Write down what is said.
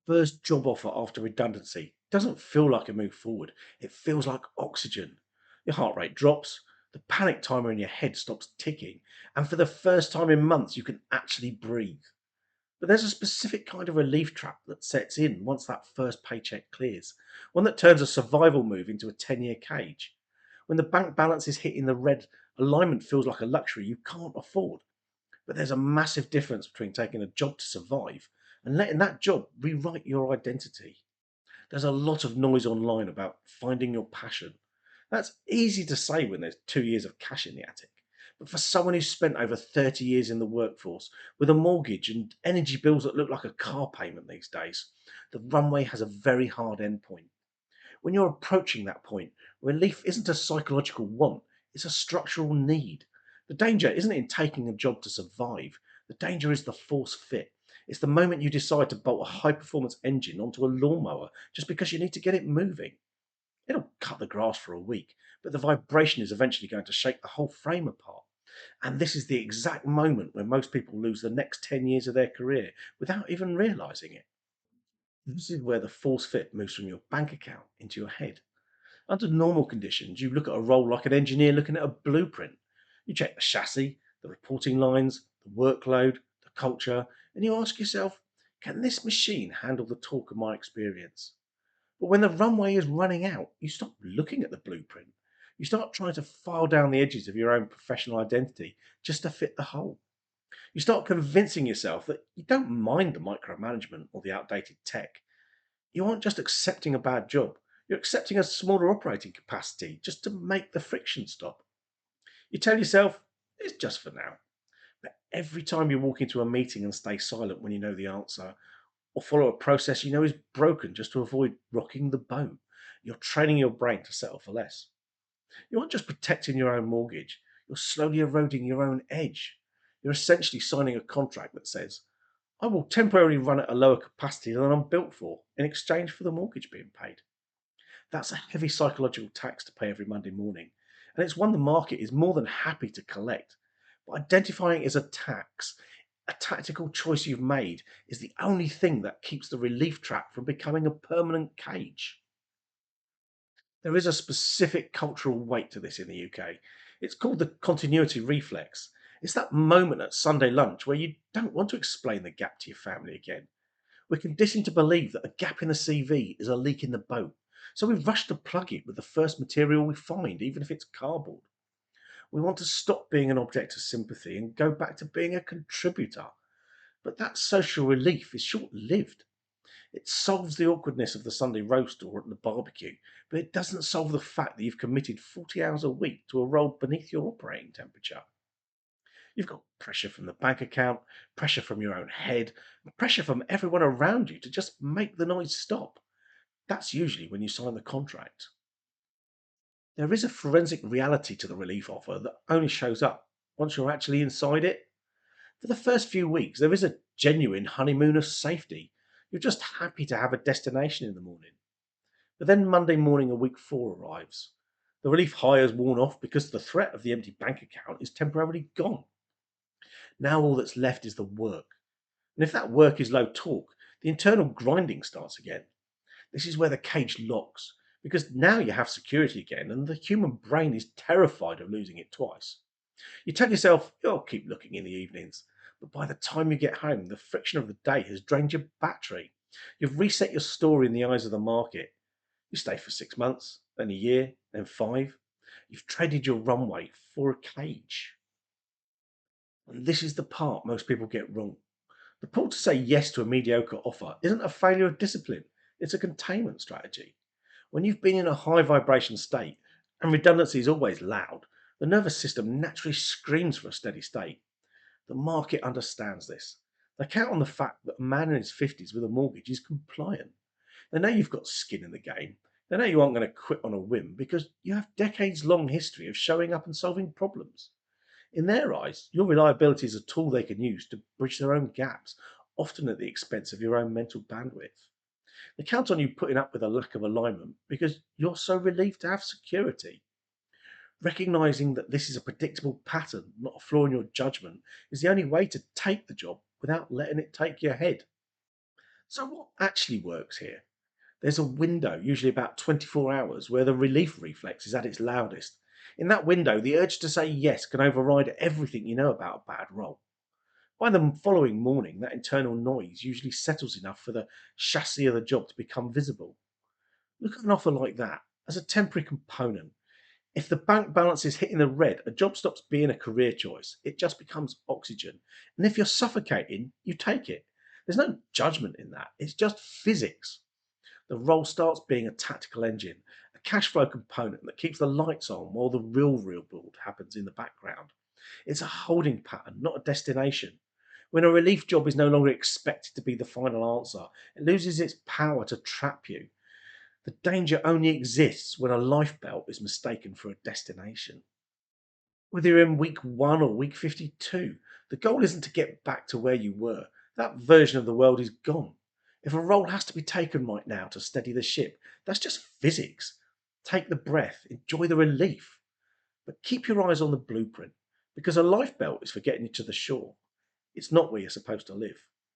First job offer after redundancy doesn't feel like a move forward. It feels like oxygen. Your heart rate drops, the panic timer in your head stops ticking, and for the first time in months, you can actually breathe. But there's a specific kind of relief trap that sets in once that first paycheck clears, one that turns a survival move into a 10-year cage. When the bank balance is hitting the red, alignment feels like a luxury you can't afford. But there's a massive difference between taking a job to survive and letting that job rewrite your identity. There's a lot of noise online about finding your passion. That's easy to say when there's 2 years of cash in the attic. But for someone who's spent over 30 years in the workforce with a mortgage and energy bills that look like a car payment these days, the runway has a very hard endpoint. When you're approaching that point, relief isn't a psychological want, it's a structural need. The danger isn't in taking a job to survive, the danger is the force fit. It's the moment you decide to bolt a high performance engine onto a lawnmower just because you need to get it moving. It'll cut the grass for a week, but the vibration is eventually going to shake the whole frame apart. And this is the exact moment where most people lose the next 10 years of their career without even realizing it. This is where the force fit moves from your bank account into your head. Under normal conditions, you look at a role like an engineer looking at a blueprint. You check the chassis, the reporting lines, the workload, the culture, and you ask yourself, can this machine handle the talk of my experience? But when the runway is running out, you stop looking at the blueprint. You start trying to file down the edges of your own professional identity just to fit the hole. You start convincing yourself that you don't mind the micromanagement or the outdated tech. You aren't just accepting a bad job, you're accepting a smaller operating capacity just to make the friction stop. You tell yourself, it's just for now. But every time you walk into a meeting and stay silent when you know the answer, or follow a process you know is broken just to avoid rocking the boat, you're training your brain to settle for less. You aren't just protecting your own mortgage, you're slowly eroding your own edge. You're essentially signing a contract that says, I will temporarily run at a lower capacity than I'm built for in exchange for the mortgage being paid. That's a heavy psychological tax to pay every Monday morning, and it's one the market is more than happy to collect. But identifying it as a tax, a tactical choice you've made, is the only thing that keeps the relief trap from becoming a permanent cage. There is a specific cultural weight to this in the UK. It's called the continuity reflex. It's that moment at Sunday lunch where you don't want to explain the gap to your family again. We're conditioned to believe that a gap in the CV is a leak in the boat, so we rush to plug it with the first material we find, even if it's cardboard. We want to stop being an object of sympathy and go back to being a contributor. But that social relief is short lived. It solves the awkwardness of the Sunday roast or at the barbecue, but it doesn't solve the fact that you've committed 40 hours a week to a role beneath your operating temperature. You've got pressure from the bank account, pressure from your own head, and pressure from everyone around you to just make the noise stop. That's usually when you sign the contract. There is a forensic reality to the relief offer that only shows up once you're actually inside it. For the first few weeks, there is a genuine honeymoon of safety. You're just happy to have a destination in the morning. But then Monday morning of week 4 arrives. The relief high has worn off because the threat of the empty bank account is temporarily gone. Now all that's left is the work. And if that work is low torque, the internal grinding starts again. This is where the cage locks, because now you have security again, and the human brain is terrified of losing it twice. You tell yourself you'll keep looking in the evenings, but by the time you get home, the friction of the day has drained your battery. You've reset your story in the eyes of the market. You stay for 6 months, then a year, then 5. You've traded your runway for a cage. And this is the part most people get wrong. The pull to say yes to a mediocre offer isn't a failure of discipline, it's a containment strategy. When you've been in a high vibration state, and redundancy is always loud, the nervous system naturally screams for a steady state. The market understands this. They count on the fact that a man in his 50s with a mortgage is compliant. They know you've got skin in the game. They know you aren't going to quit on a whim because you have decades long history of showing up and solving problems. In their eyes, your reliability is a tool they can use to bridge their own gaps, often at the expense of your own mental bandwidth. They count on you putting up with a lack of alignment because you're so relieved to have security. Recognizing that this is a predictable pattern, not a flaw in your judgment, is the only way to take the job without letting it take your head. So, what actually works here? There's a window, usually about 24 hours, where the relief reflex is at its loudest. In that window, the urge to say yes can override everything you know about a bad roll. By the following morning, that internal noise usually settles enough for the chassis of the job to become visible. Look at an offer like that as a temporary component. If the bank balance is hitting the red, a job stops being a career choice. It just becomes oxygen. And if you're suffocating, you take it. There's no judgment in that. It's just physics. The role starts being a tactical engine, a cash flow component that keeps the lights on while the real build happens in the background. It's a holding pattern, not a destination. When a relief job is no longer expected to be the final answer, it loses its power to trap you. The danger only exists when a lifebelt is mistaken for a destination. Whether you're in week 1 or week 52, the goal isn't to get back to where you were. That version of the world is gone. If a role has to be taken right now to steady the ship, that's just physics. Take the breath, enjoy the relief, but keep your eyes on the blueprint because a lifebelt is for getting you to the shore. It's not where you're supposed to live.